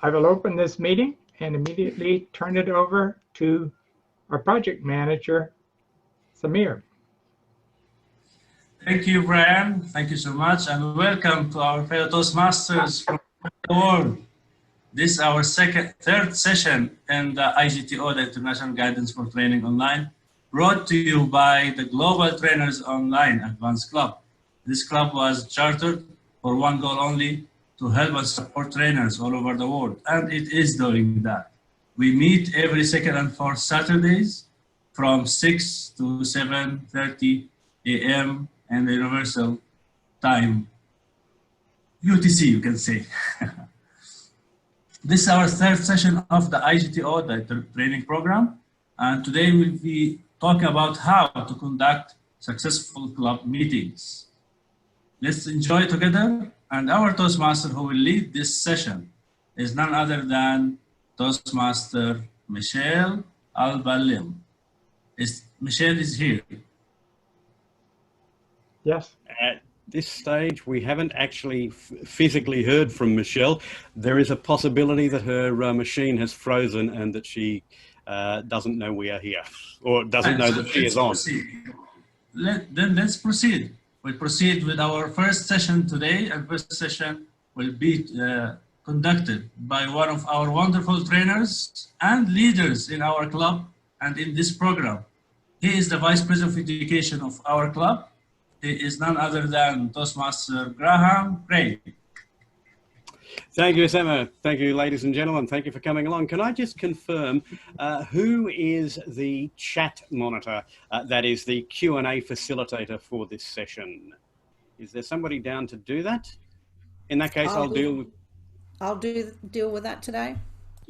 I will open this meeting and immediately turn it over to our project manager, Samir. Thank you, Brian. Thank you so much, and welcome to our fellow Toastmasters from the world. This is our third session in the IGTO, the International Guidance for Training Online, brought to you by the Global Trainers Online Advanced Club. This club was chartered for one goal only, to help and support trainers all over the world, and it is doing that. We meet every second and fourth Saturdays from 6 to 7:30 a.m. and the Universal Time, UTC, you can say. This is our third session of the IGTO, the training program, and today we'll be talking about how to conduct successful club meetings. Let's enjoy together, and our Toastmaster who will lead this session is none other than Toastmaster Michelle Al-Balim. Michelle is here. Yes. At this stage, we haven't actually physically heard from Michelle. There is a possibility that her machine has frozen and that she doesn't know we are here, or doesn't know that she is on. Then let's proceed. We'll proceed with our first session today, and first session will be conducted by one of our wonderful trainers and leaders in our club and in this program. He is the Vice President of Education of our club. He is none other than Toastmaster Graham Craig. Thank you, Emma. Thank you, ladies and gentlemen. Thank you for coming along. Can I just confirm who is the chat monitor, that is the Q&A facilitator for this session? Is there somebody down to do that? In that case, I'll deal with that today.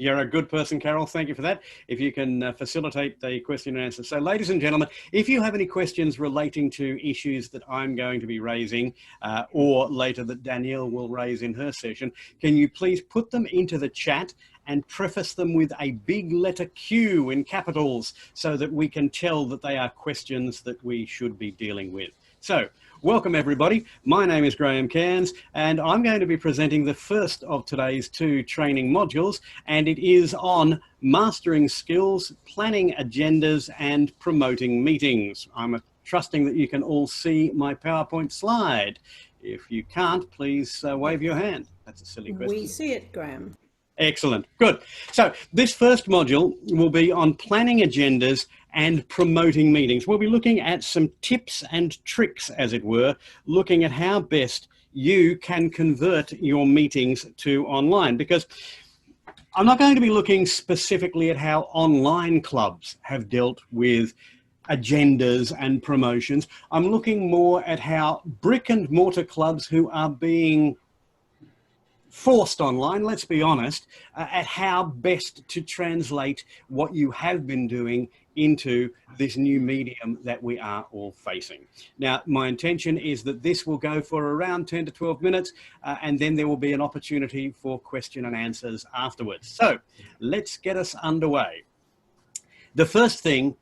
You're a good person, Carol. Thank you for that. If you can facilitate the question and answer. So, ladies and gentlemen, if you have any questions relating to issues that I'm going to be raising or later that Danielle will raise in her session, can you please put them into the chat and preface them with a big letter Q in capitals so that we can tell that they are questions that we should be dealing with. So, welcome everybody. My name is Graham Cairns and I'm going to be presenting the first of today's two training modules, and it is on mastering skills, planning agendas and promoting meetings. I'm trusting that you can all see my PowerPoint slide. If you can't, please wave your hand. That's a silly question. We see it, Graham. Excellent. Good. So this first module will be on planning agendas and promoting meetings. We'll be looking at some tips and tricks, as it were, looking at how best you can convert your meetings to online, because I'm not going to be looking specifically at how online clubs have dealt with agendas and promotions. I'm looking more at how brick and mortar clubs who are being forced online, let's be honest, at how best to translate what you have been doing into this new medium that we are all facing. Now, my intention is that this will go for around 10 to 12 minutes, and then there will be an opportunity for question and answers afterwards. So let's get us underway. The first thing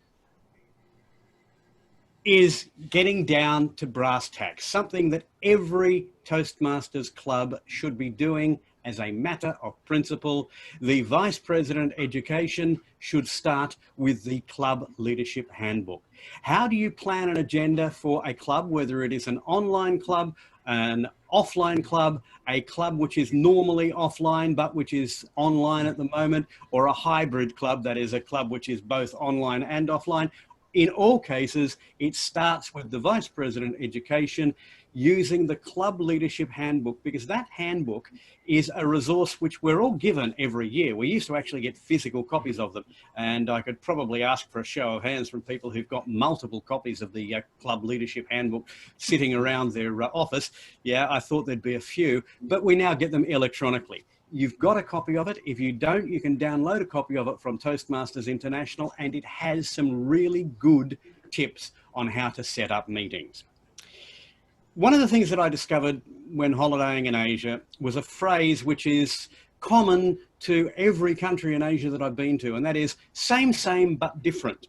is getting down to brass tacks, something that every Toastmasters club should be doing as a matter of principle. The Vice President Education should start with the Club Leadership Handbook. How do you plan an agenda for a club, whether it is an online club, an offline club, a club which is normally offline but which is online at the moment, or a hybrid club, that is a club which is both online and offline? In all cases, it starts with the Vice President Education using the Club Leadership Handbook, because that handbook is a resource which we're all given every year. We used to actually get physical copies of them, and I could probably ask for a show of hands from people who've got multiple copies of the Club Leadership Handbook sitting around their office. Yeah, I thought there'd be a few, but we now get them electronically. You've got a copy of it. If you don't, you can download a copy of it from Toastmasters International, and it has some really good tips on how to set up meetings. One of the things that I discovered when holidaying in Asia was a phrase which is common to every country in Asia that I've been to, and that is same, but different.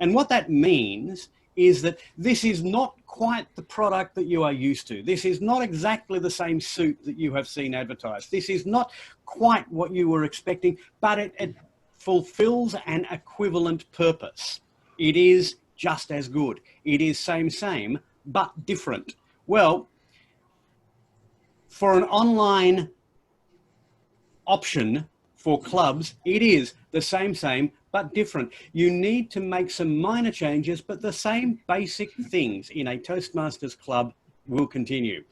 And what that means is that this is not quite the product that you are used to. This is not exactly the same suit that you have seen advertised. This is not quite what you were expecting, but it fulfills an equivalent purpose. It is just as good. It is same, but different. Well, for an online option for clubs, it is the same, but different. You need to make some minor changes, but the same basic things in a Toastmasters club will continue.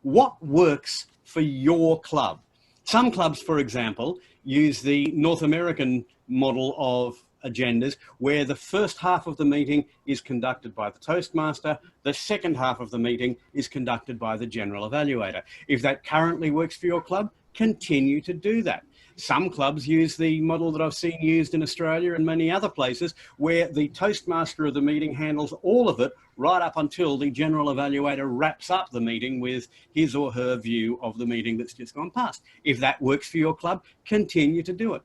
What works for your club? Some clubs, for example, use the North American model of agendas, where the first half of the meeting is conducted by the Toastmaster, the second half of the meeting is conducted by the General Evaluator. If that currently works for your club, continue to do that. Some clubs use the model that I've seen used in Australia and many other places, where the Toastmaster of the meeting handles all of it right up until the General Evaluator wraps up the meeting with his or her view of the meeting that's just gone past. If that works for your club, continue to do it.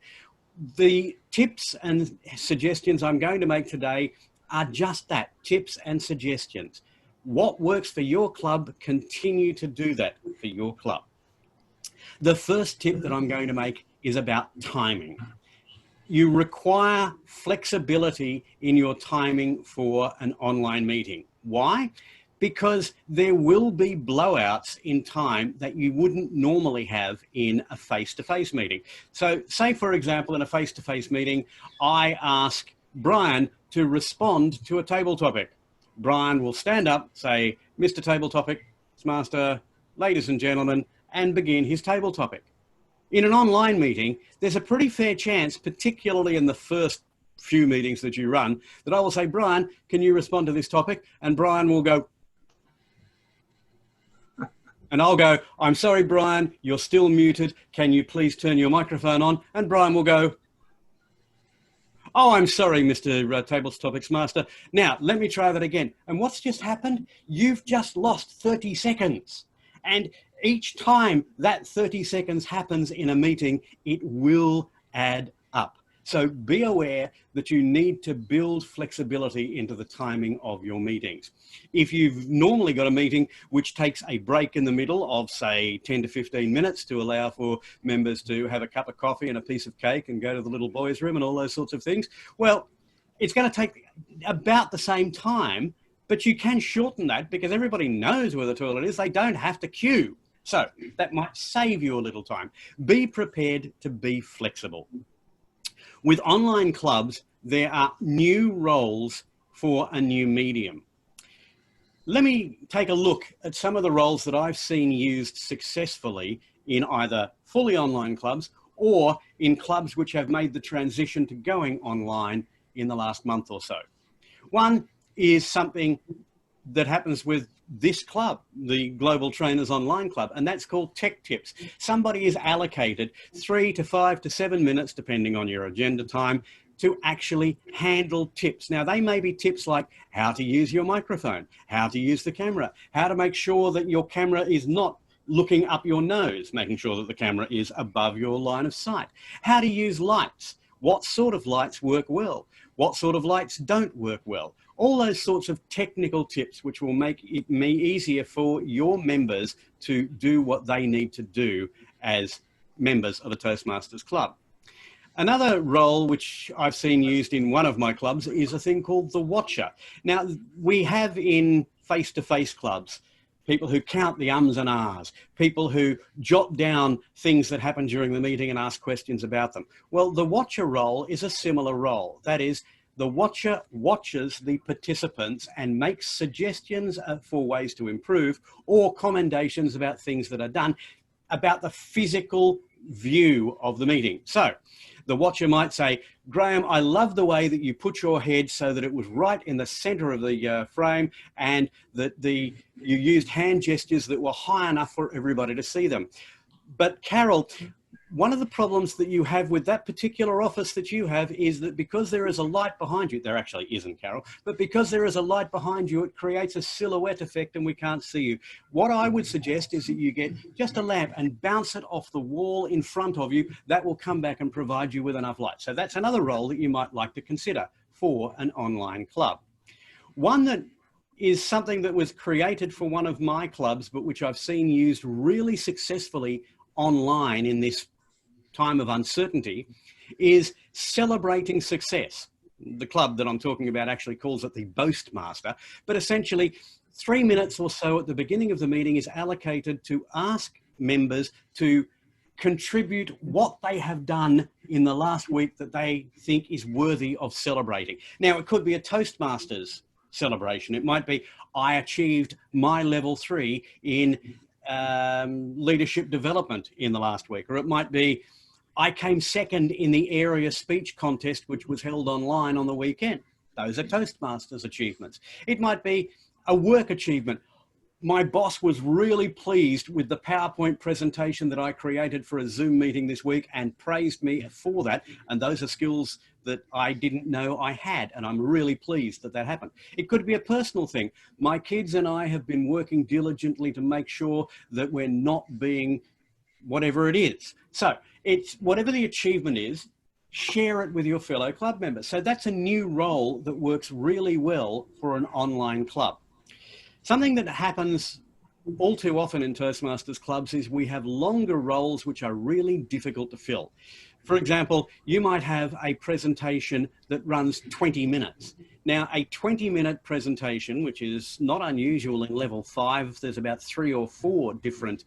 The tips and suggestions I'm going to make today are just that, tips and suggestions. What works for your club, continue to do that for your club. The first tip that I'm going to make is about timing. You require flexibility in your timing for an online meeting. Why? Because there will be blowouts in time that you wouldn't normally have in a face-to-face meeting. So say, for example, in a face-to-face meeting, I ask Brian to respond to a table topic. Brian will stand up, say, Mr. Table Topic, Master, ladies and gentlemen, and begin his table topic. In an online meeting, there's a pretty fair chance, particularly in the first few meetings that you run, that I will say, Brian, can you respond to this topic? And Brian will go, and I'll go, I'm sorry, Brian, you're still muted. Can you please turn your microphone on? And Brian will go, oh, I'm sorry, Mr. Tables Topics Master. Now, let me try that again. And what's just happened? You've just lost 30 seconds. And each time that 30 seconds happens in a meeting, it will add up. So be aware that you need to build flexibility into the timing of your meetings. If you've normally got a meeting which takes a break in the middle of, say, 10 to 15 minutes to allow for members to have a cup of coffee and a piece of cake and go to the little boys' room and all those sorts of things, well, it's going to take about the same time, but you can shorten that because everybody knows where the toilet is. They don't have to queue. So that might save you a little time. Be prepared to be flexible. With online clubs, there are new roles for a new medium. Let me take a look at some of the roles that I've seen used successfully in either fully online clubs or in clubs which have made the transition to going online in the last month or so. One is something that happens with this club, the Global Trainers Online Club, and that's called Tech Tips. Somebody is allocated 3 to 5 to 7 minutes, depending on your agenda time, to actually handle tips. Now, they may be tips like how to use your microphone, how to use the camera, how to make sure that your camera is not looking up your nose, making sure that the camera is above your line of sight, how to use lights, what sort of lights work well, what sort of lights don't work well. All those sorts of technical tips which will make it easier for your members to do what they need to do as members of a Toastmasters club. Another role which I've seen used in one of my clubs is a thing called the Watcher. Now, we have in face-to-face clubs people who count the ums and ahs, people who jot down things that happen during the meeting and ask questions about them. Well, the Watcher role is a similar role. That is, the Watcher watches the participants and makes suggestions for ways to improve or commendations about things that are done about the physical view of the meeting. So the Watcher might say, Graham, I love the way that you put your head so that it was right in the center of the frame and that you used hand gestures that were high enough for everybody to see them. But Carol, one of the problems that you have with that particular office that you have is that because there is a light behind you, there actually isn't, Carol, but because there is a light behind you, it creates a silhouette effect and we can't see you. What I would suggest is that you get just a lamp and bounce it off the wall in front of you. That will come back and provide you with enough light. So that's another role that you might like to consider for an online club. One that is something that was created for one of my clubs, but which I've seen used really successfully online in this time of uncertainty, is celebrating success. The club that I'm talking about actually calls it the Toastmaster, but essentially 3 minutes or so at the beginning of the meeting is allocated to ask members to contribute what they have done in the last week that they think is worthy of celebrating. Now, it could be a Toastmasters celebration. It might be, I achieved my level 3 in leadership development in the last week. Or it might be, I came second in the area speech contest, which was held online on the weekend. Those are Toastmasters achievements. It might be a work achievement. My boss was really pleased with the PowerPoint presentation that I created for a Zoom meeting this week and praised me for that. And those are skills that I didn't know I had. And I'm really pleased that that happened. It could be a personal thing. My kids and I have been working diligently to make sure that we're not being whatever it is. So it's whatever the achievement is, share it with your fellow club members. So that's a new role that works really well for an online club. Something that happens all too often in Toastmasters clubs is we have longer roles which are really difficult to fill. For example, you might have a presentation that runs 20 minutes. Now, a 20-minute presentation, which is not unusual in level 5, there's about 3 or 4 different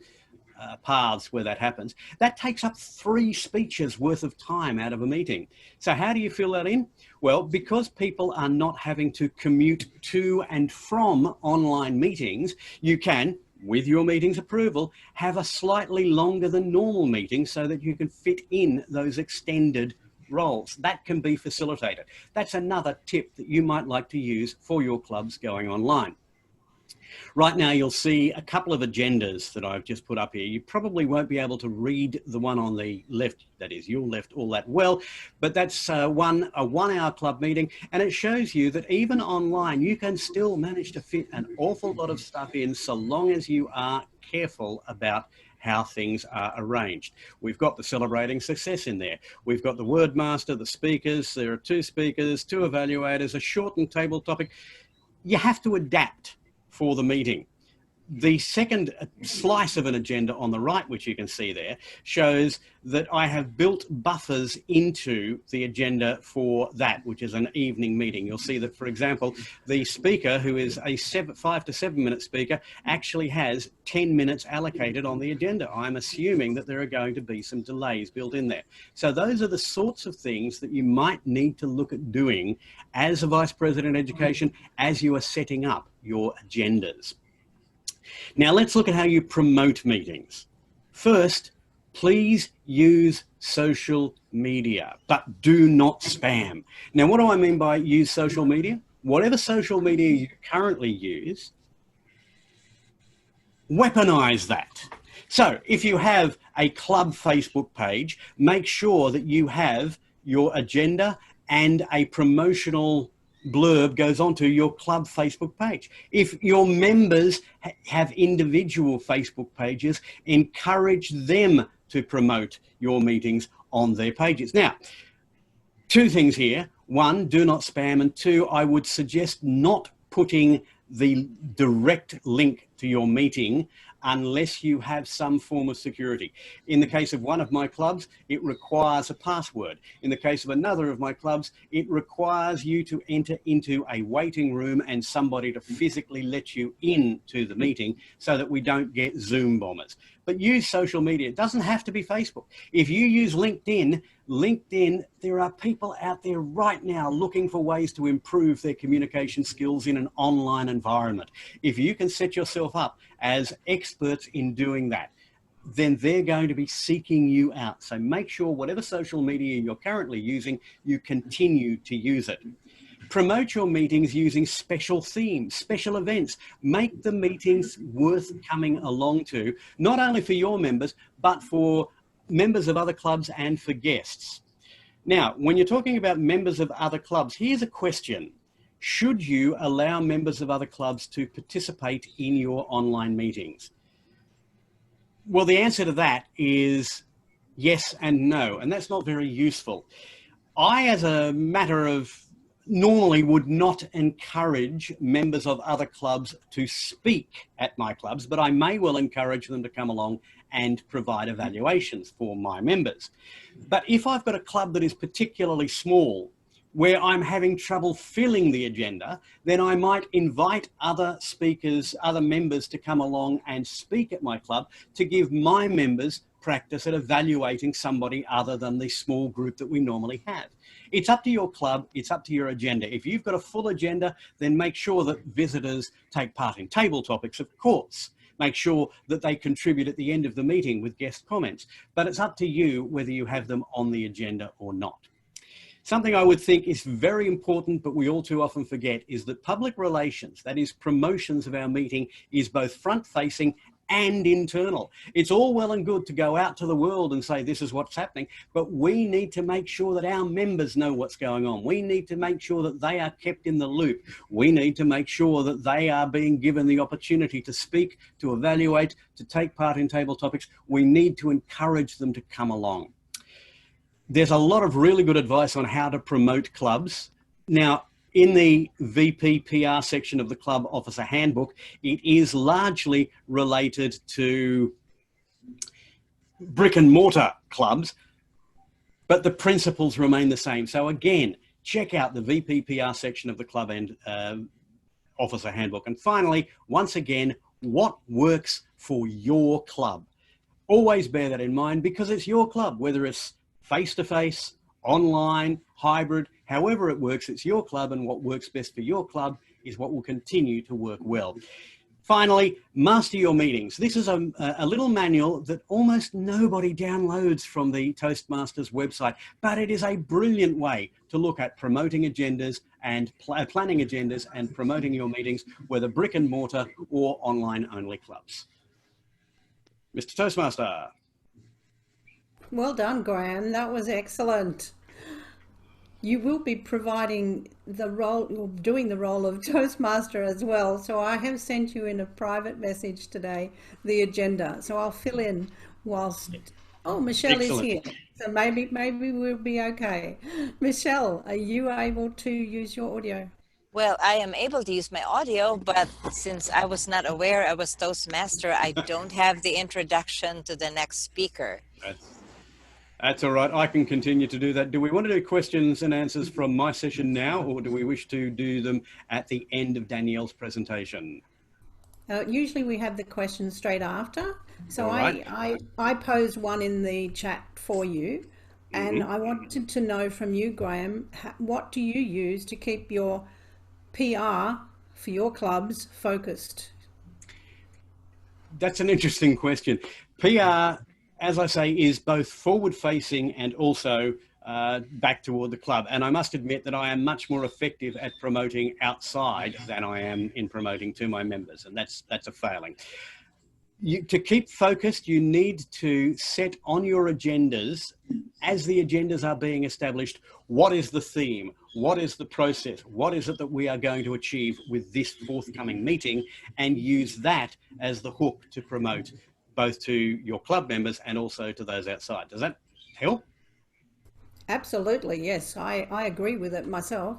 paths where that happens. That takes up 3 speeches worth of time out of a meeting. So how do you fill that in? Well, because people are not having to commute to and from online meetings, you can, with your meeting's approval, have a slightly longer than normal meeting so that you can fit in those extended roles. That can be facilitated. That's another tip that you might like to use for your clubs going online. Right now, you'll see a couple of agendas that I've just put up here. You probably won't be able to read the one on the left, that is your left, all that well, but that's a 1 hour club meeting. And it shows you that even online, you can still manage to fit an awful lot of stuff in so long as you are careful about how things are arranged. We've got the celebrating success in there. We've got the word master, the speakers. There are 2 speakers, 2 evaluators, a shortened table topic. You have to adapt for the meeting. The second slice of an agenda on the right, which you can see there, shows that I have built buffers into the agenda for that, which is an evening meeting. You'll see that, for example, the speaker, who is a 5 to 7 minute speaker, actually has 10 minutes allocated on the agenda. I'm assuming that there are going to be some delays built in there. So those are the sorts of things that you might need to look at doing as a Vice President Education as you are setting up your agendas. Now let's look at how you promote meetings. First, please use social media, but do not spam. Now, what do I mean by use social media? Whatever social media you currently use, weaponize that. So if you have a club Facebook page, make sure that you have your agenda and a promotional blurb goes onto your club Facebook page. If your members have individual Facebook pages, encourage them to promote your meetings on their pages. Now, 2 things here. 1, do not spam, and 2, I would suggest not putting the direct link to your meeting unless you have some form of security. In the case of one of my clubs, it requires a password. In the case of another of my clubs, it requires you to enter into a waiting room and somebody to physically let you into the meeting so that we don't get Zoom bombers. But use social media. It doesn't have to be Facebook. If you use LinkedIn, there are people out there right now looking for ways to improve their communication skills in an online environment. If you can set yourself up as experts in doing that, then they're going to be seeking you out. So make sure whatever social media you're currently using, you continue to use it. Promote your meetings using special themes, special events. Make the meetings worth coming along to, not only for your members, but for members of other clubs and for guests. Now, when you're talking about members of other clubs, here's a question. Should you allow members of other clubs to participate in your online meetings? Well, the answer to that is yes and no, and that's not very useful. I, as a matter of normally would not encourage members of other clubs to speak at my clubs, but I may well encourage them to come along and provide evaluations for my members. But if I've got a club that is particularly small, where I'm having trouble filling the agenda, then I might invite other speakers, other members to come along and speak at my club to give my members practice at evaluating somebody other than the small group that we normally have. It's up to your club, it's up to your agenda. If you've got a full agenda, then make sure that visitors take part in table topics, of course. Make sure that they contribute at the end of the meeting with guest comments. But it's up to you whether you have them on the agenda or not. Something I would think is very important, but we all too often forget, is that public relations, that is promotions of our meeting, is both front-facing and internal. It's all well and good to go out to the world and say this is what's happening, but we need to make sure that our members know what's going on. We need to make sure that they are kept in the loop. We need to make sure that they are being given the opportunity to speak, to evaluate, to take part in table topics. We need to encourage them to come along. There's a lot of really good advice on how to promote clubs. Now, in the VP PR section of the Club Officer Handbook, it is largely related to brick and mortar clubs, but the principles remain the same. So again, check out the VP PR section of the Club and Officer Handbook. And finally, once again, what works for your club? Always bear that in mind, because it's your club, whether it's face-to-face, online, hybrid, however it works, it's your club, and what works best for your club is what will continue to work well. Finally, master your meetings. This is a little manual that almost nobody downloads from the Toastmasters website, but it is a brilliant way to look at promoting agendas and planning agendas and promoting your meetings, whether brick and mortar or online only clubs. Mr. Toastmaster. Well done, Graham. That was excellent. You will be providing the role, or doing the role of Toastmaster as well. So I have sent you in a private message today, the agenda. So I'll fill in whilst, oh, Michelle Excellent. is here. So maybe we'll be okay. Michelle, are you able to use your audio? Well, I am able to use my audio, but since I was not aware I was Toastmaster, I don't have the introduction to the next speaker. That's all right. I can continue to do that. Do we want to do questions and answers from my session now, or do we wish to do them at the end of Danielle's presentation? Usually we have the questions straight after. So All right. I posed one in the chat for you, and I wanted to know from you, Graham, what do you use to keep your PR for your clubs focused? That's an interesting question. PR, as I say, is both forward-facing and also back toward the club. And I must admit that I am much more effective at promoting outside than I am in promoting to my members, and that's a failing. To keep focused, you need to set on your agendas, as the agendas are being established, what is the theme? What is the process? What is it that we are going to achieve with this forthcoming meeting? And use that as the hook to promote both to your club members and also to those outside. Does that help? Absolutely, yes. I agree with it myself.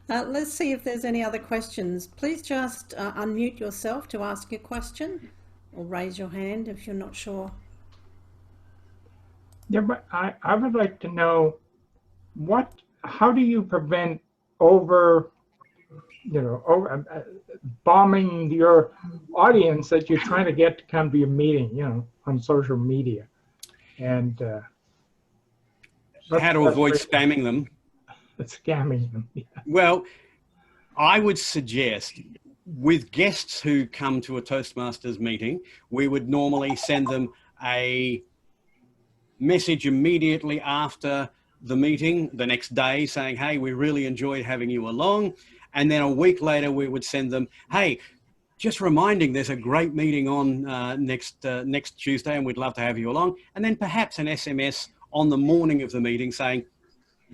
Let's see if there's any other questions. Please just unmute yourself to ask your question, or raise your hand if you're not sure. Yeah, but I would like to know how do you prevent bombing your audience that you're trying to get to come to your meeting, on social media, and how to avoid spamming them? Scamming them. Yeah. Well, I would suggest with guests who come to a Toastmasters meeting, we would normally send them a message immediately after the meeting, the next day, saying, hey, we really enjoyed having you along. And then a week later, we would send them, hey, just reminding there's a great meeting on next Tuesday, and we'd love to have you along. And then perhaps an SMS on the morning of the meeting saying,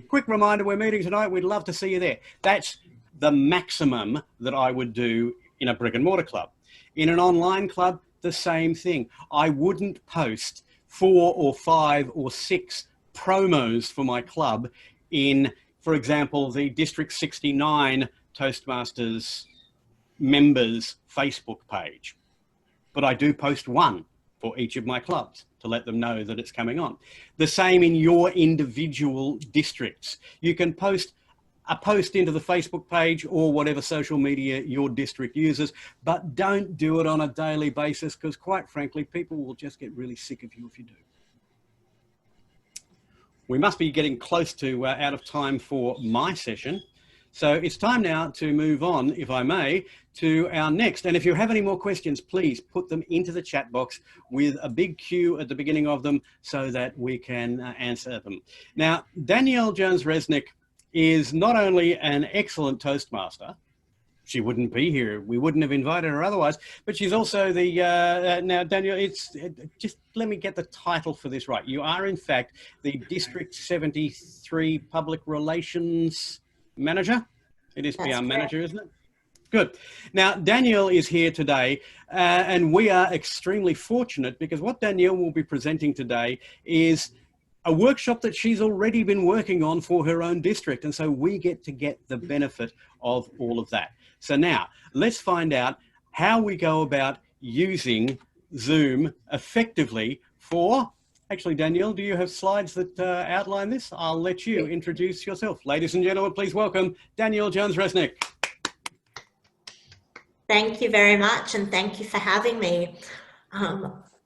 quick reminder, we're meeting tonight, we'd love to see you there. That's the maximum that I would do in a brick and mortar club. In an online club, the same thing. I wouldn't post 4 or 5 or 6 promos for my club in for example, the District 69 Toastmasters members Facebook page, but I do post one for each of my clubs to let them know that it's coming on. The same in your individual districts. You can post a post into the Facebook page or whatever social media your district uses, but don't do it on a daily basis, because quite frankly, people will just get really sick of you if you do. We must be getting close to out of time for my session. So it's time now to move on, if I may, to our next. And if you have any more questions, please put them into the chat box with a big Q at the beginning of them so that we can answer them. Now, Danielle Jones-Resnick is not only an excellent Toastmaster, she wouldn't be here, we wouldn't have invited her otherwise, but she's also the, now Danielle, just let me get the title for this right. You are in fact the District 73 Public Relations Manager. It is PR Manager, isn't it? Good. Now, Danielle is here today, and we are extremely fortunate because what Danielle will be presenting today is a workshop that she's already been working on for her own district. And so we get to get the benefit of all of that. So now let's find out how we go about using Zoom effectively for, actually, Danielle, do you have slides that outline this? I'll let you introduce yourself. Ladies and gentlemen, please welcome Danielle Jones-Resnick. Thank you very much, and thank you for having me.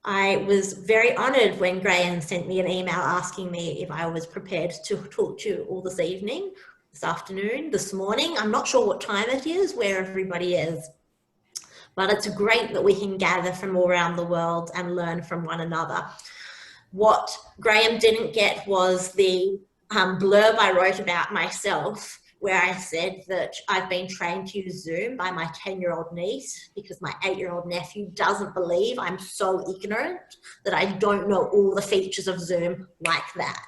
I was very honoured when Graham sent me an email asking me if I was prepared to talk to you all this evening, this afternoon, this morning. I'm not sure what time it is, where everybody is, but it's great that we can gather from all around the world and learn from one another. What Graham didn't get was the blurb I wrote about myself, where I said that I've been trained to use Zoom by my 10-year-old niece because my 8-year-old nephew doesn't believe I'm so ignorant that I don't know all the features of Zoom like that.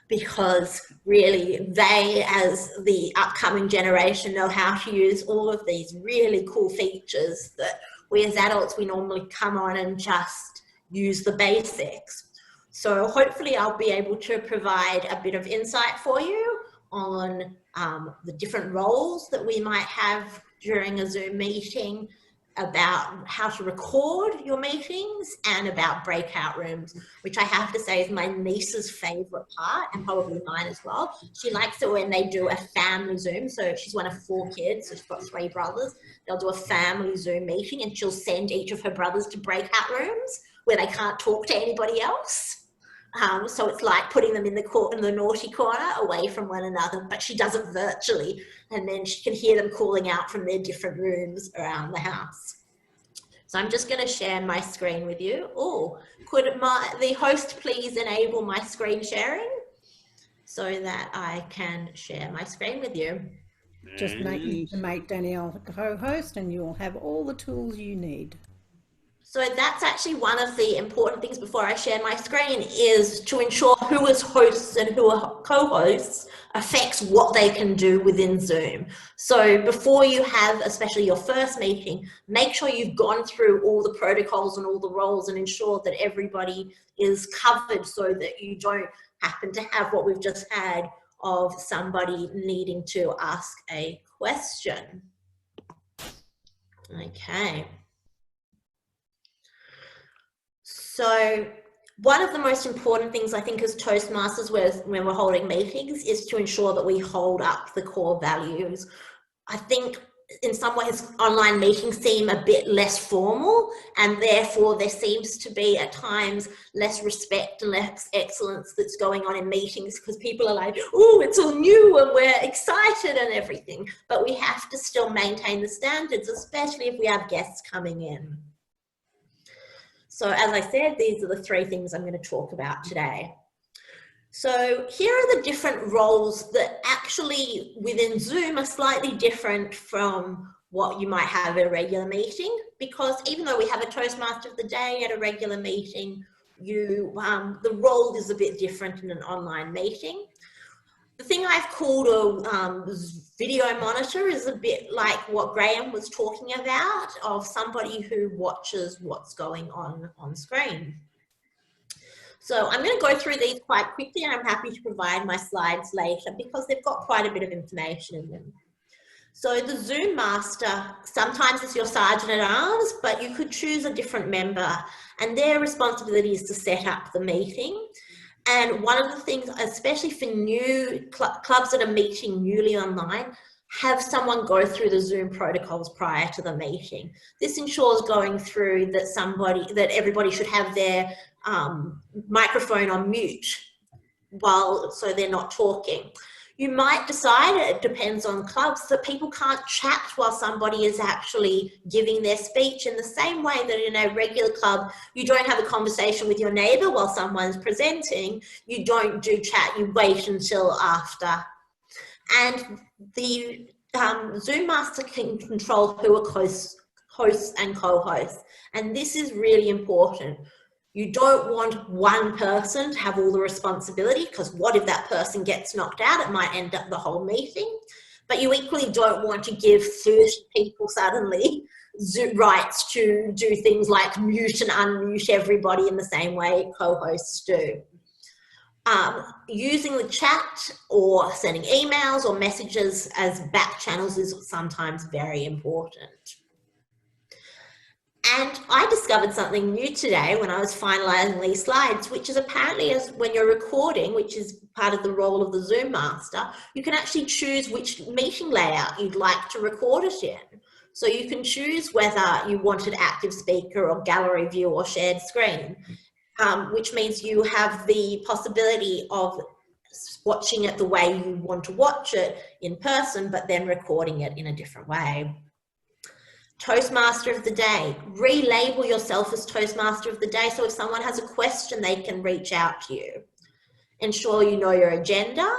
Because really they, as the upcoming generation, know how to use all of these really cool features that we as adults, we normally come on and just use the basics. So hopefully I'll be able to provide a bit of insight for you on the different roles that we might have during a Zoom meeting, about how to record your meetings, and about breakout rooms, which I have to say is my niece's favorite part, and probably mine as well. She likes it when they do a family Zoom. So she's one of 4 kids, so she's got 3 brothers. They'll do a family Zoom meeting and she'll send each of her brothers to breakout rooms where they can't talk to anybody else. So it's like putting them in the naughty corner away from one another, but she does it virtually, and then she can hear them calling out from their different rooms around the house. So I'm just going to share my screen with you. Oh, could the host please enable my screen sharing so that I can share my screen with you? Just make Danielle a co-host and you'll have all the tools you need. So that's actually one of the important things before I share my screen, is to ensure who is hosts and who are co-hosts affects what they can do within Zoom. So before you have, especially your first meeting, make sure you've gone through all the protocols and all the roles and ensure that everybody is covered, so that you don't happen to have what we've just had of somebody needing to ask a question. Okay. So one of the most important things I think as Toastmasters when we're holding meetings is to ensure that we hold up the core values. I think in some ways online meetings seem a bit less formal, and therefore there seems to be at times less respect and less excellence that's going on in meetings, because people are like, oh, it's all new and we're excited and everything. But we have to still maintain the standards, especially if we have guests coming in. So as I said, these are the 3 things I'm going to talk about today. So here are the different roles that actually within Zoom are slightly different from what you might have at a regular meeting, because even though we have a Toastmaster of the Day at a regular meeting, the role is a bit different in an online meeting. The thing I've called a video monitor is a bit like what Graham was talking about, of somebody who watches what's going on screen. So I'm going to go through these quite quickly, and I'm happy to provide my slides later because they've got quite a bit of information in them. So the Zoom master, sometimes it's your sergeant at arms, but you could choose a different member, and their responsibility is to set up the meeting. And one of the things, especially for new clubs that are meeting newly online, have someone go through the Zoom protocols prior to the meeting. This ensures going through that everybody should have their microphone on mute so they're not talking. You might decide, it depends on clubs, that people can't chat while somebody is actually giving their speech, in the same way that in a regular club, you don't have a conversation with your neighbour while someone's presenting. You don't do chat, you wait until after. And the Zoom master can control who are hosts and co-hosts. And this is really important. You don't want one person to have all the responsibility, because what if that person gets knocked out? It might end up the whole meeting. But you equally don't want to give 30 people suddenly Zoom rights to do things like mute and unmute everybody in the same way co-hosts do. Using the chat or sending emails or messages as back channels is sometimes very important. And I discovered something new today when I was finalising these slides, which is apparently when you're recording, which is part of the role of the Zoom master, you can actually choose which meeting layout you'd like to record it in. So you can choose whether you wanted active speaker or gallery view or shared screen, which means you have the possibility of watching it the way you want to watch it in person, but then recording it in a different way. Toastmaster of the day. Relabel yourself as Toastmaster of the day, so if someone has a question, they can reach out to you. Ensure you know your agenda.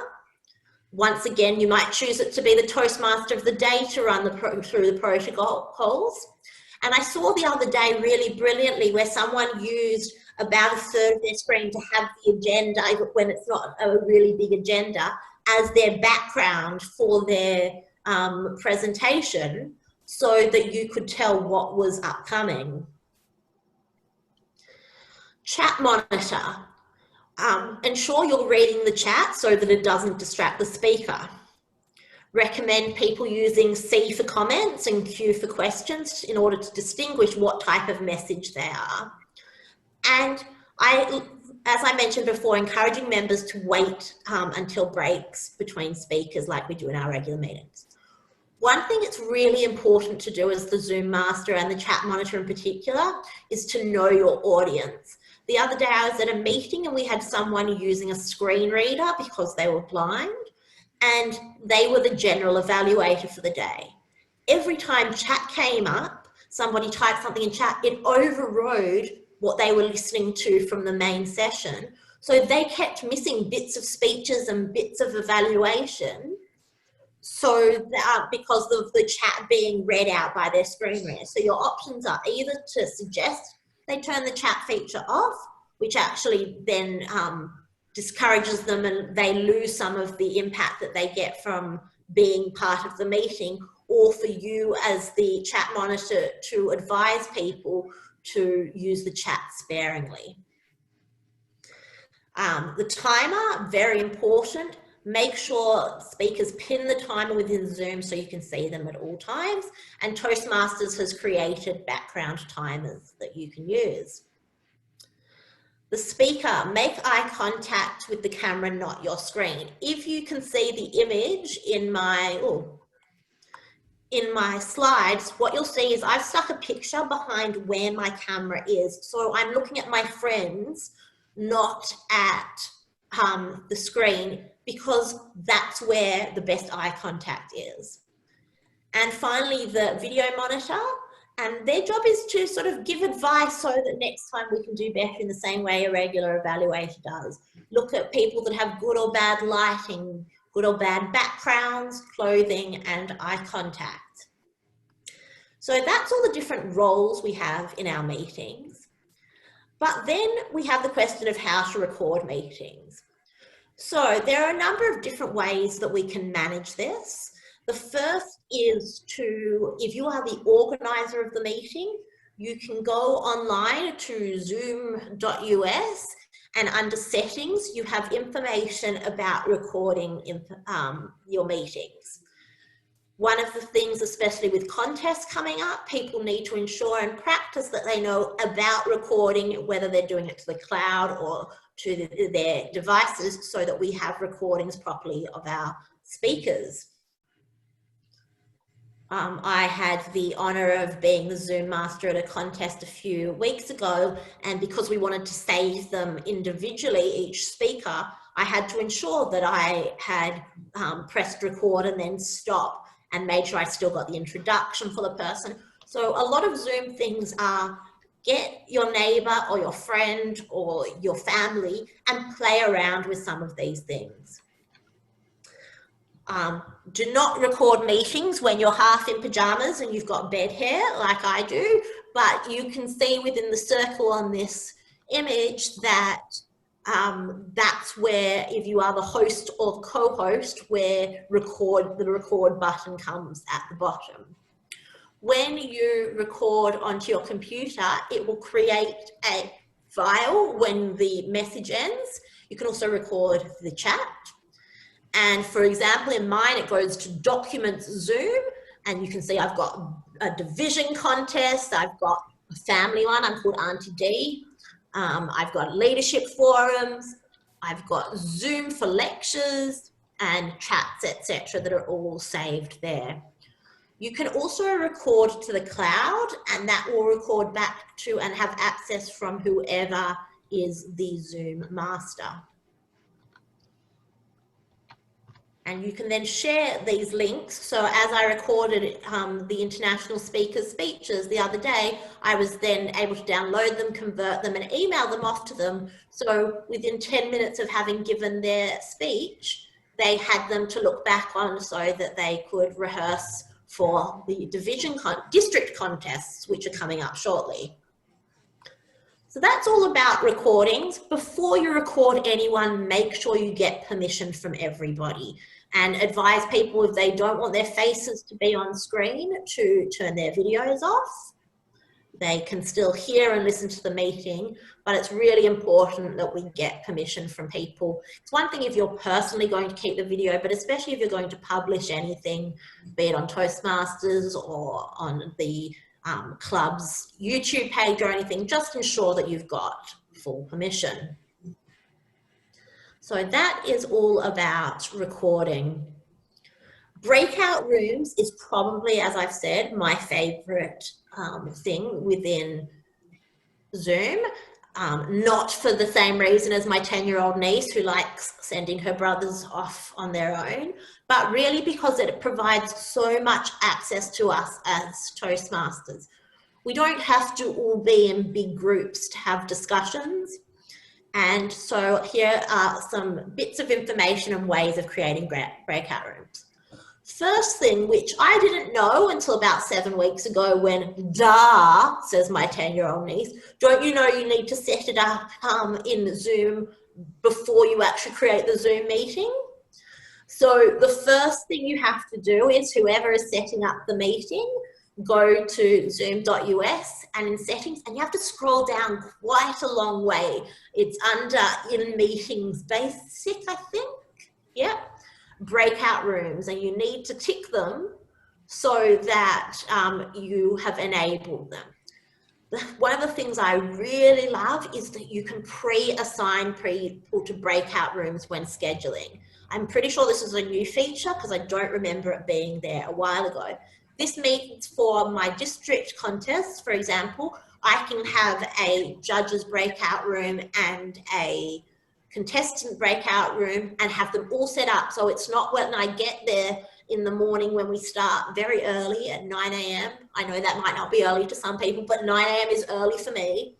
Once again, you might choose it to be the Toastmaster of the day to run through the protocols. And I saw the other day really brilliantly where someone used about a third of their screen to have the agenda, when it's not a really big agenda, as their background for their presentation, so that you could tell what was upcoming. Chat monitor. Ensure you're reading the chat so that it doesn't distract the speaker. Recommend people using C for comments and Q for questions in order to distinguish what type of message they are. And as I mentioned before, encouraging members to wait until breaks between speakers like we do in our regular meetings. One thing it's really important to do as the Zoom master and the chat monitor in particular is to know your audience. The other day I was at a meeting and we had someone using a screen reader because they were blind, and they were the general evaluator for the day. Every time chat came up, somebody typed something in chat, it overrode what they were listening to from the main session. So they kept missing bits of speeches and bits of evaluation, because of the chat being read out by their screen reader. So your options are either to suggest they turn the chat feature off, which actually then discourages them and they lose some of the impact that they get from being part of the meeting, or for you as the chat monitor to advise people to use the chat sparingly. The timer, very important. Make sure speakers pin the timer within Zoom so you can see them at all times. And Toastmasters has created background timers that you can use. The speaker, make eye contact with the camera, not your screen. If you can see the image in my slides, what you'll see is I've stuck a picture behind where my camera is. So I'm looking at my friends, not at the screen, because that's where the best eye contact is. And finally, the video monitor, and their job is to sort of give advice so that next time we can do better in the same way a regular evaluator does. Look at people that have good or bad lighting, good or bad backgrounds, clothing, and eye contact. So that's all the different roles we have in our meetings. But then we have the question of how to record meetings. So there are a number of different ways that we can manage this. The first is if you are the organizer of the meeting, you can go online to zoom.us And under settings, you have information about recording your meetings. One of the things, especially with contests coming up, people need to ensure and practice that they know about recording, whether they're doing it to the cloud or to their devices, so that we have recordings properly of our speakers. I had the honor of being the Zoom master at a contest a few weeks ago, and because we wanted to save them individually, each speaker, I had to ensure that I had pressed record and then stop and made sure I still got the introduction for the person. So a lot of Zoom things are get your neighbor or your friend or your family and play around with some of these things. Do not record meetings when you're half in pajamas and you've got bed hair like I do, but you can see within the circle on this image that that's where, if you are the host or co-host, where the record button comes at the bottom. When you record onto your computer, it will create a file when the message ends. You can also record the chat. And for example, in mine, it goes to Documents Zoom, and you can see I've got a division contest, I've got a family one, I'm called Auntie D. I've got leadership forums, I've got Zoom for lectures and chats, etc., that are all saved there. You can also record to the cloud, and that will record back to and have access from whoever is the Zoom master. And you can then share these links. So as I recorded the international speakers' speeches the other day, I was then able to download them, convert them, and email them off to them. So within 10 minutes of having given their speech, they had them to look back on so that they could rehearse for the district contests, which are coming up shortly. So that's all about recordings. Before you record anyone, make sure you get permission from everybody, and advise people, if they don't want their faces to be on screen, to turn their videos off. They can still hear and listen to the meeting, but it's really important that we get permission from people. It's one thing if you're personally going to keep the video, but especially if you're going to publish anything, be it on Toastmasters or on the club's YouTube page or anything, just ensure that you've got full permission. So that is all about recording. Breakout rooms is probably, as I've said, my favorite thing within Zoom. Not for the same reason as my 10-year-old niece who likes sending her brothers off on their own, but really because it provides so much access to us as Toastmasters. We don't have to all be in big groups to have discussions. And so here are some bits of information and ways of creating breakout rooms. First thing, which I didn't know until about 7 weeks ago when, duh, says my 10-year-old niece, don't you know you need to set it up in Zoom before you actually create the Zoom meeting? So the first thing you have to do is, whoever is setting up the meeting, go to zoom.us, and in settings, and you have to scroll down quite a long way. It's under in meetings basic, I think. Yep. Breakout rooms, and you need to tick them so that you have enabled them. One of the things I really love is that you can pre-assign people to breakout rooms when scheduling. I'm pretty sure this is a new feature because I don't remember it being there a while ago. This means for my district contests, for example, I can have a judges breakout room and a contestant breakout room and have them all set up. So it's not when I get there in the morning when we start very early at 9 a.m. I know that might not be early to some people, but 9 a.m. is early for me.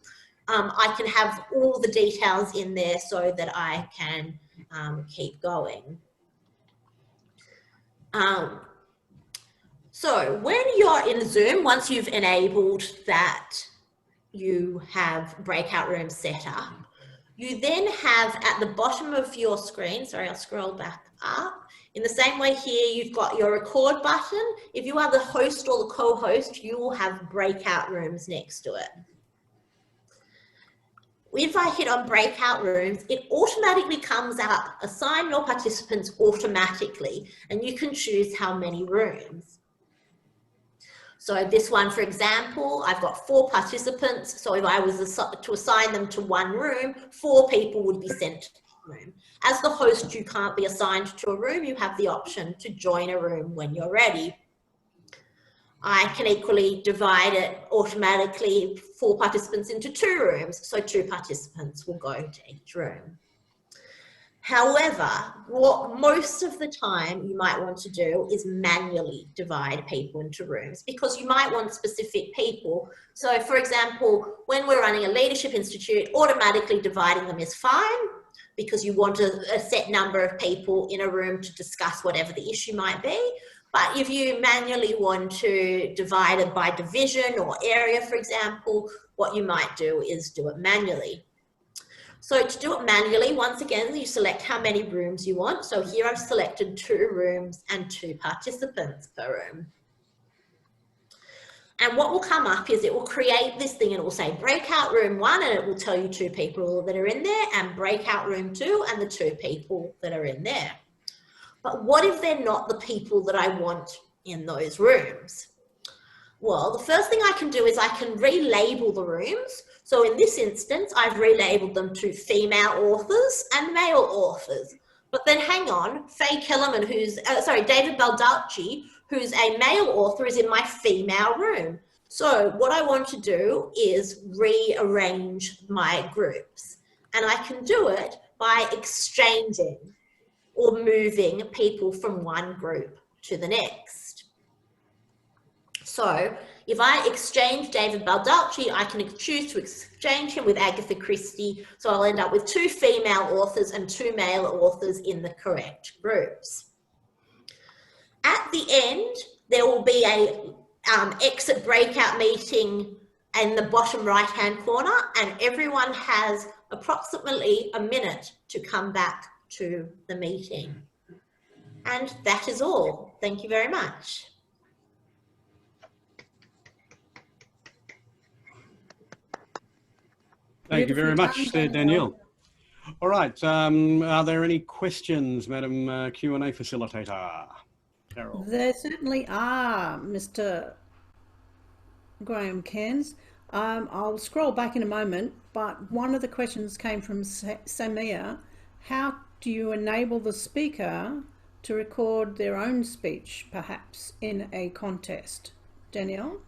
I can have all the details in there so that I can keep going. So when you're in Zoom, once you've enabled that you have breakout rooms set up, you then have at the bottom of your screen, sorry, I'll scroll back up. In the same way here, you've got your record button. If you are the host or the co-host, you will have breakout rooms next to it. if I hit on breakout rooms, it automatically comes up, assign your participants automatically, and you can choose how many rooms. So this one, for example, I've got 4 participants. So if I was to assign them to one room, 4 people would be sent to that room. As the host, you can't be assigned to a room. You have the option to join a room when you're ready. I can equally divide it automatically, 4 participants into 2 rooms. So 2 participants will go to each room. However, what most of the time you might want to do is manually divide people into rooms, because you might want specific people. So for example, when we're running a leadership institute, automatically dividing them is fine, because you want a set number of people in a room to discuss whatever the issue might be. But if you manually want to divide it by division or area, for example, what you might do is do it manually. So to do it manually, once again, you select how many rooms you want. So here I've selected 2 rooms and 2 participants per room. And what will come up is it will create this thing and it will say breakout room 1, and it will tell you 2 people that are in there, and breakout room 2 and the 2 people that are in there. But what if they're not the people that I want in those rooms? Well, the first thing I can do is I can relabel the rooms. So in this instance, I've relabeled them to female authors and male authors. But then hang on, Faye Kellerman, David Baldacci, who's a male author, is in my female room. So what I want to do is rearrange my groups. And I can do it by exchanging or moving people from one group to the next. So if I exchange David Baldacci, I can choose to exchange him with Agatha Christie. So I'll end up with 2 female authors and 2 male authors in the correct groups. At the end, there will be a exit breakout meeting in the bottom right-hand corner, and everyone has approximately a minute to come back to the meeting. And that is all. Thank you very much. Thank you very much, Danielle. All right, are there any questions, Madam Q&A Facilitator? Carol. There certainly are, Mr. Graham Cairns. I'll scroll back in a moment, but one of the questions came from Samia. How do you enable the speaker to record their own speech, perhaps in a contest? Danielle?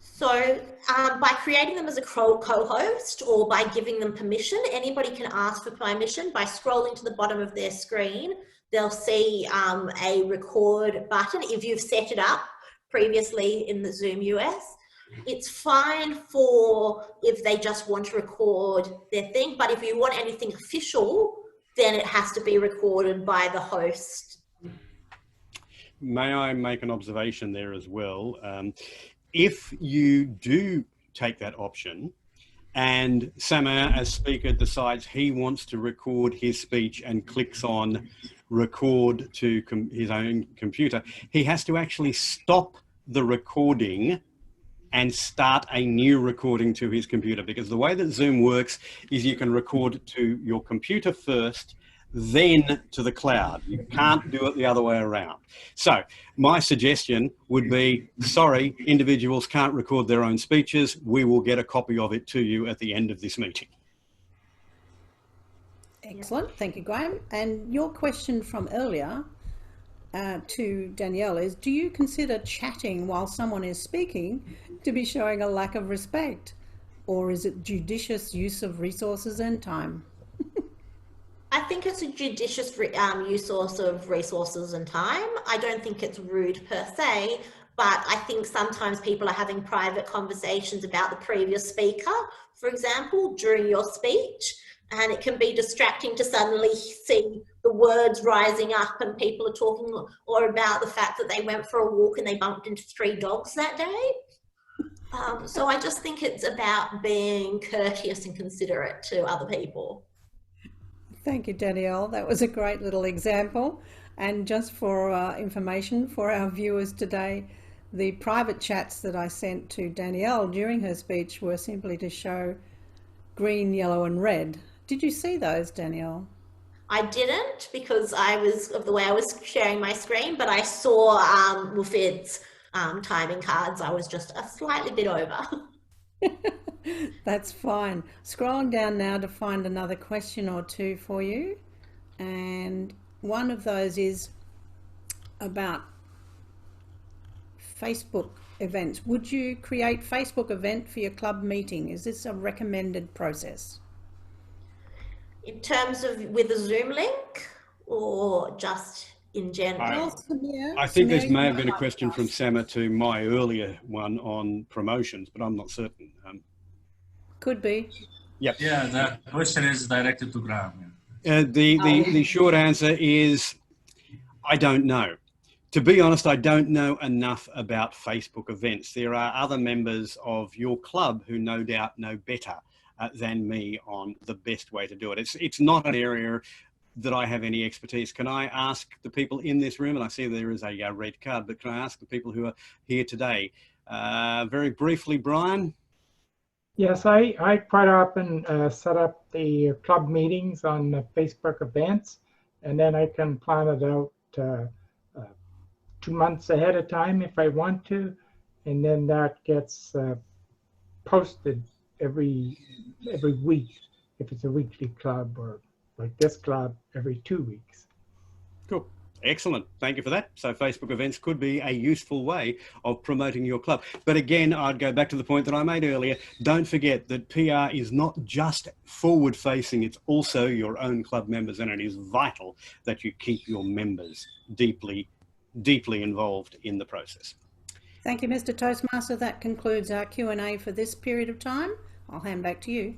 So by creating them as a co-host or by giving them permission, anybody can ask for permission by scrolling to the bottom of their screen. They'll see a record button if you've set it up previously in the Zoom US. It's fine for if they just want to record their thing, but if you want anything official, then it has to be recorded by the host. May I make an observation there as well? If you do take that option and Samir as speaker decides he wants to record his speech and clicks on record to his own computer, he has to actually stop the recording and start a new recording to his computer, because the way that Zoom works is you can record to your computer first, then to the cloud. You can't do it the other way around. So my suggestion would be, sorry, individuals can't record their own speeches. We will get a copy of it to you at the end of this meeting. Excellent, thank you, Graham. And your question from earlier to Danielle is, do you consider chatting while someone is speaking to be showing a lack of respect? Or is it judicious use of resources and time? I think it's a judicious use of resources and time. I don't think it's rude per se, but I think sometimes people are having private conversations about the previous speaker, for example, during your speech, and it can be distracting to suddenly see the words rising up and people are talking or about the fact that they went for a walk and they bumped into 3 dogs that day. So I just think it's about being courteous and considerate to other people. Thank you, Danielle. That was a great little example. And just for information for our viewers today, the private chats that I sent to Danielle during her speech were simply to show green, yellow, and red. Did you see those, Danielle? I didn't because I was of the way I was sharing my screen, but I saw Wilfred's timing cards. I was just a slightly bit over. That's fine. Scrolling down now to find another question or two for you. And one of those is about Facebook events. Would you create Facebook event for your club meeting? Is this a recommended process? In terms of with a Zoom link or just in general? I think this may have been a question from Sama to my earlier one on promotions, but I'm not certain. Could be. Yep. Yeah, the question is directed to Graham. The short answer is I don't know. To be honest, I don't know enough about Facebook events. There are other members of your club who no doubt know better than me on the best way to do it. It's not an area that I have any expertise. Can I ask the people in this room, and I see there is a red card, but can I ask the people who are here today, very briefly, Brian? Yes, I quite often set up the club meetings on the Facebook events, and then I can plan it out 2 months ahead of time if I want to, and then that gets posted every week if it's a weekly club, or like this club every 2 weeks. Cool. Excellent. Thank you for that. So Facebook events could be a useful way of promoting your club. But again, I'd go back to the point that I made earlier. Don't forget that PR is not just forward facing, it's also your own club members, and it is vital that you keep your members deeply involved in the process. Thank you, Mr. Toastmaster. That concludes our Q&A for this period of time. I'll hand back to you.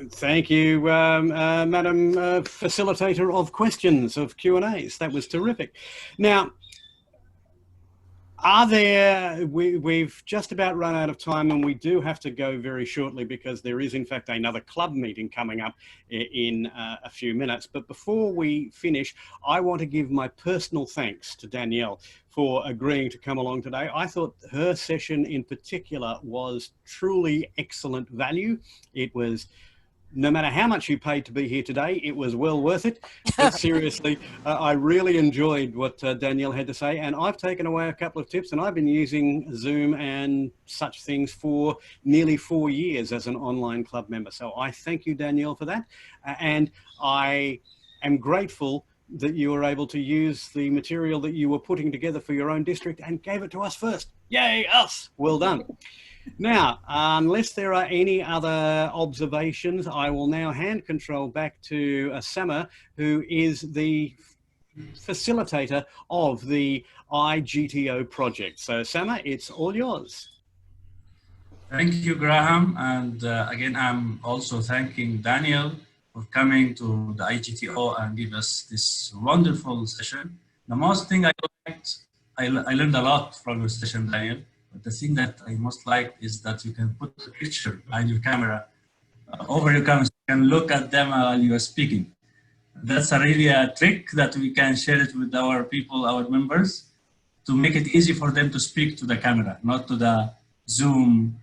Thank you, Madam Facilitator of Questions, of Q&As. That was terrific. Now, we've just about run out of time, and we do have to go very shortly because there is, in fact, another club meeting coming up in a few minutes. But before we finish, I want to give my personal thanks to Danielle for agreeing to come along today. I thought her session in particular was truly excellent value. It was, no matter how much you paid to be here today, it was well worth it. But seriously, I really enjoyed what Danielle had to say, and I've taken away a couple of tips, and I've been using Zoom and such things for nearly 4 years as an online club member. So I thank you, Danielle, for that. And I am grateful that you were able to use the material that you were putting together for your own district and gave it to us first. Yay, us! Well done. Now, unless there are any other observations, I will now hand control back to Sama, who is the facilitator of the iGTO project. So, Sama, it's all yours. Thank you, Graham. And again, I'm also thanking Daniel for coming to the iGTO and give us this wonderful session. The most thing I liked, I learned a lot from your session, Daniel. But the thing that I most like is that you can put a picture behind your camera, over your camera, so you can look at them while you are speaking. That's really a trick that we can share it with our people, our members, to make it easy for them to speak to the camera, not to the Zoom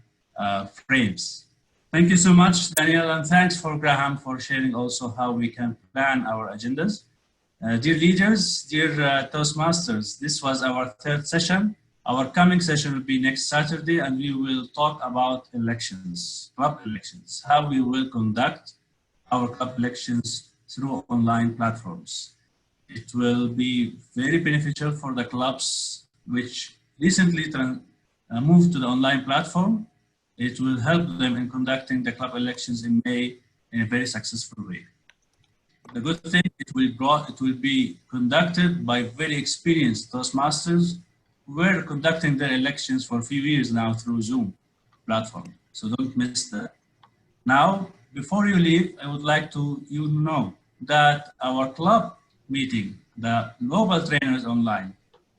frames. Thank you so much, Daniel, and thanks for Graham for sharing also how we can plan our agendas. Dear leaders, dear Toastmasters, this was our third session. Our coming session will be next Saturday, and we will talk about elections, club elections, how we will conduct our club elections through online platforms. It will be very beneficial for the clubs which recently moved to the online platform. It will help them in conducting the club elections in May in a very successful way. The good thing, it will be conducted by very experienced Toastmasters who were conducting their elections for a few years now through Zoom platform. So don't miss that. Now, before you leave, I would like to know that our club meeting, the Global Trainers Online,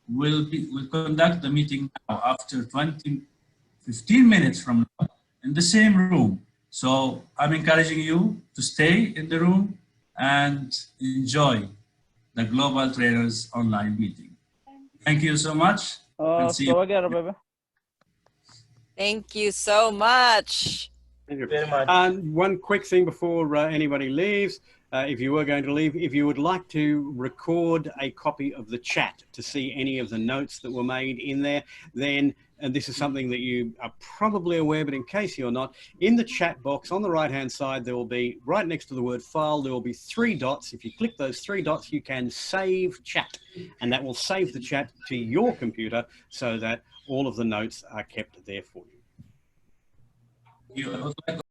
will conduct the meeting now after 15 minutes from now in the same room. So I'm encouraging you to stay in the room and enjoy the Global Trainers Online meeting. Thank you so much. And see you. Thank you so much. Thank you very much. One quick thing before anybody leaves. If you were going to leave, if you would like to record a copy of the chat to see any of the notes that were made in there, then, and this is something that you are probably aware, but in case you're not, in the chat box on the right-hand side, there will be, right next to the word file, there will be 3 dots. If you click those 3 dots, you can save chat, and that will save the chat to your computer so that all of the notes are kept there for you. I would like